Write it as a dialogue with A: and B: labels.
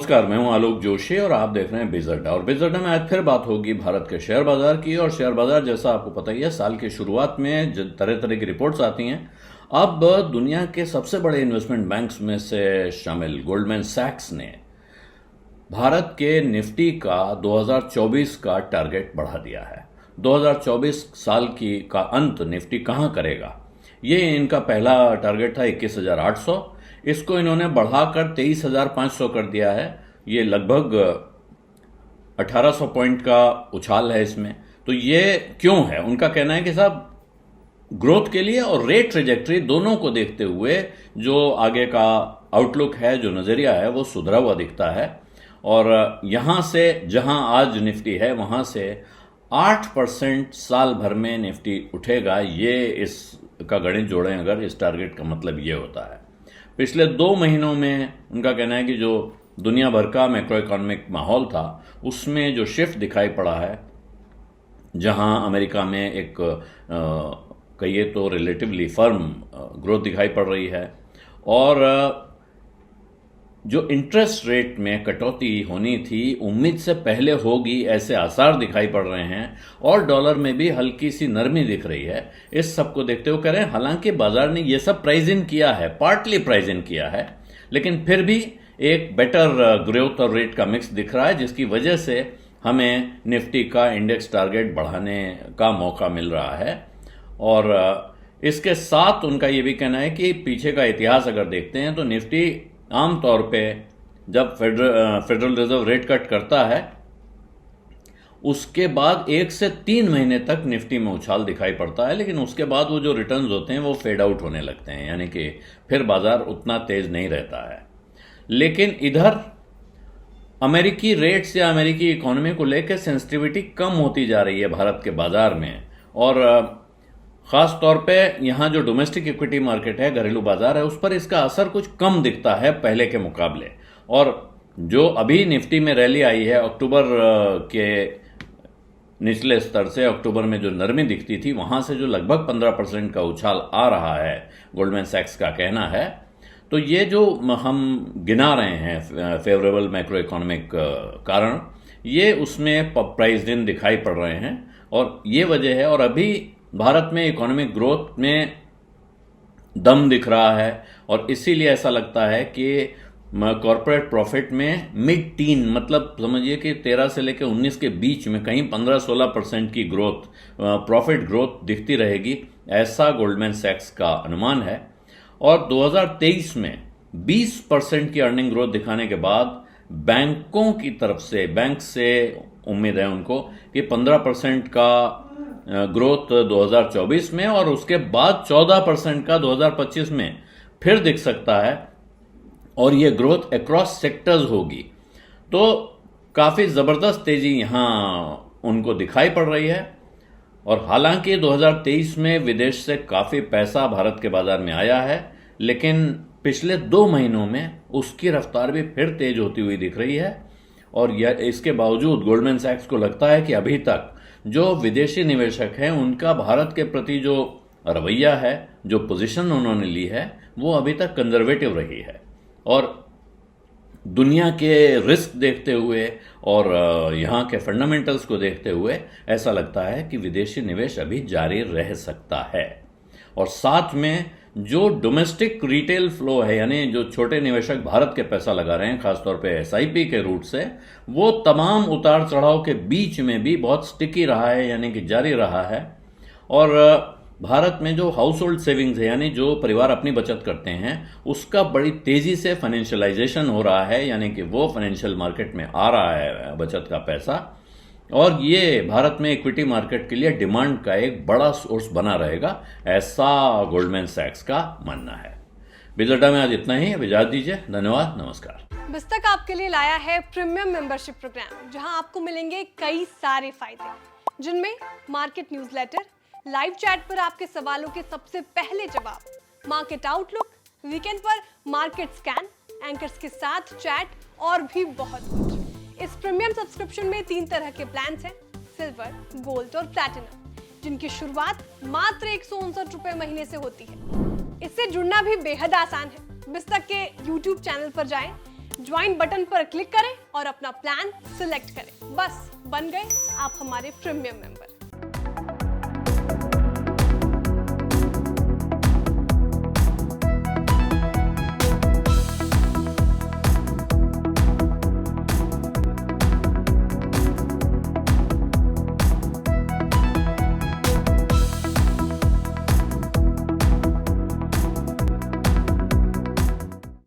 A: नमस्कार, मैं हूं आलोक जोशी और आप देख रहे हैं बिज अड्डा। और बिज अड्डा में आज फिर बात होगी भारत के शेयर बाजार की। और शेयर बाजार जैसा आपको पता ही है, साल की शुरुआत में तरह तरह की रिपोर्ट्स आती हैं। अब दुनिया के सबसे बड़े इन्वेस्टमेंट बैंक्स में से शामिल गोल्डमैन सैक्स ने भारत के निफ्टी का 2024 का टारगेट बढ़ा दिया है। 2024 साल का अंत निफ्टी कहां करेगा, ये इनका पहला टारगेट था 21,800। इसको इन्होंने बढ़ाकर 23,500 कर दिया है। ये लगभग 1,800 पॉइंट का उछाल है इसमें। तो ये क्यों है? उनका कहना है कि साहब, ग्रोथ के लिए और रेट ट्रेजेक्ट्री दोनों को देखते हुए जो आगे का आउटलुक है, जो नजरिया है, वो सुधरा हुआ दिखता है। और यहां से जहां आज निफ्टी है, वहां से 8% साल भर में निफ्टी उठेगा। ये इसका गणित जोड़ें अगर, इस टारगेट का मतलब ये होता है। पिछले 2 महीनों में उनका कहना है कि जो दुनिया भर का मैक्रो इकोनॉमिक माहौल था, उसमें जो शिफ्ट दिखाई पड़ा है, जहां अमेरिका में एक कहिए तो रिलेटिवली फर्म ग्रोथ दिखाई पड़ रही है, और जो इंटरेस्ट रेट में कटौती होनी थी उम्मीद से पहले होगी, ऐसे आसार दिखाई पड़ रहे हैं, और डॉलर में भी हल्की सी नरमी दिख रही है। इस सब को देखते हुए कह रहे हैं, हालांकि बाजार ने ये सब प्राइस इन किया है, पार्टली प्राइस इन किया है, लेकिन फिर भी एक बेटर ग्रोथ और रेट का मिक्स दिख रहा है, जिसकी वजह से हमें निफ्टी का इंडेक्स टारगेट बढ़ाने का मौका मिल रहा है। और इसके साथ उनका ये भी कहना है कि पीछे का इतिहास अगर देखते हैं तो निफ्टी आमतौर पे जब फेडरल रिजर्व रेट कट करता है, उसके बाद 1 से 3 महीने तक निफ्टी में उछाल दिखाई पड़ता है, लेकिन उसके बाद वो जो रिटर्न्स होते हैं वो फेड आउट होने लगते हैं, यानी कि फिर बाजार उतना तेज नहीं रहता है। लेकिन इधर अमेरिकी रेट्स या अमेरिकी इकोनॉमी को लेकर सेंसिटिविटी कम होती जा रही है भारत के बाजार में। और खास तौर पे यहाँ जो डोमेस्टिक इक्विटी मार्केट है, घरेलू बाजार है, उस पर इसका असर कुछ कम दिखता है पहले के मुकाबले। और जो अभी निफ्टी में रैली आई है, अक्टूबर के निचले स्तर से अक्टूबर में जो नरमी दिखती थी, वहां से जो लगभग 15% का उछाल आ रहा है, गोल्डमैन सैक्स का कहना है। तो ये जो हम गिना रहे हैं फेवरेबल मैक्रो इकोनॉमिक कारण, ये उसमें प्राइस इन दिखाई पड़ रहे हैं, और ये वजह है। और अभी भारत में इकोनॉमिक ग्रोथ में दम दिख रहा है, और इसीलिए ऐसा लगता है कि कॉर्पोरेट प्रॉफिट में मिड टीन, मतलब समझिए कि 13 से लेकर 19 के बीच में कहीं 15-16% की ग्रोथ, प्रॉफिट ग्रोथ दिखती रहेगी, ऐसा गोल्डमैन सैक्स का अनुमान है। और 2023 में 20% की अर्निंग ग्रोथ दिखाने के बाद बैंकों की तरफ से, बैंक से उम्मीद है उनको कि 15% का ग्रोथ 2024 में, और उसके बाद 14% का 2025 में फिर दिख सकता है। और ये ग्रोथ अक्रॉस सेक्टर्स होगी। तो काफी जबरदस्त तेजी यहां उनको दिखाई पड़ रही है। और हालांकि 2023 में विदेश से काफी पैसा भारत के बाजार में आया है, लेकिन पिछले 2 महीनों में उसकी रफ्तार भी फिर तेज होती हुई दिख रही है। और इसके बावजूद गोल्डमैन सैक्स को लगता है कि अभी तक जो विदेशी निवेशक हैं, उनका भारत के प्रति जो रवैया है, जो पोजीशन उन्होंने ली है, वो अभी तक कंजर्वेटिव रही है। और दुनिया के रिस्क देखते हुए और यहाँ के फंडामेंटल्स को देखते हुए ऐसा लगता है कि विदेशी निवेश अभी जारी रह सकता है। और साथ में जो डोमेस्टिक रिटेल फ्लो है, यानी जो छोटे निवेशक भारत के पैसा लगा रहे हैं, खासतौर पे एसआईपी के रूट से, वो तमाम उतार चढ़ाव के बीच में भी बहुत स्टिकी रहा है, यानी कि जारी रहा है। और भारत में जो हाउस होल्ड सेविंग्स है, यानी जो परिवार अपनी बचत करते हैं, उसका बड़ी तेजी से फाइनेंशियलाइजेशन हो रहा है, यानी कि वो फाइनेंशियल मार्केट में आ रहा है बचत का पैसा। और ये भारत में इक्विटी मार्केट के लिए डिमांड का एक बड़ा सोर्स बना रहेगा, ऐसा गोल्डमैन सैक्स का मानना है। बिज अड्डा में आज इतना ही। अब इजाजत दीजिए, धन्यवाद, नमस्कार।
B: बिस्तक आपके लिए लाया है प्रीमियम मेंबरशिप प्रोग्राम, जहां आपको मिलेंगे कई सारे फायदे, जिनमें मार्केट न्यूज़लेटर, लाइव चैट पर आपके सवालों के सबसे पहले जवाब, मार्केट आउटलुक, वीकेंड पर मार्केट स्कैन, एंकर्स के साथ चैट और भी बहुत कुछ। इस प्रीमियम सब्सक्रिप्शन में 3 तरह के प्लान्स हैं, सिल्वर, गोल्ड और प्लैटिनम, जिनकी शुरुआत मात्र 159 रुपए महीने से होती है। इससे जुड़ना भी बेहद आसान है। बिस्तक के YouTube चैनल पर जाएं, ज्वाइन बटन पर क्लिक करें और अपना प्लान सिलेक्ट करें। बस बन गए आप हमारे प्रीमियम मेंबर।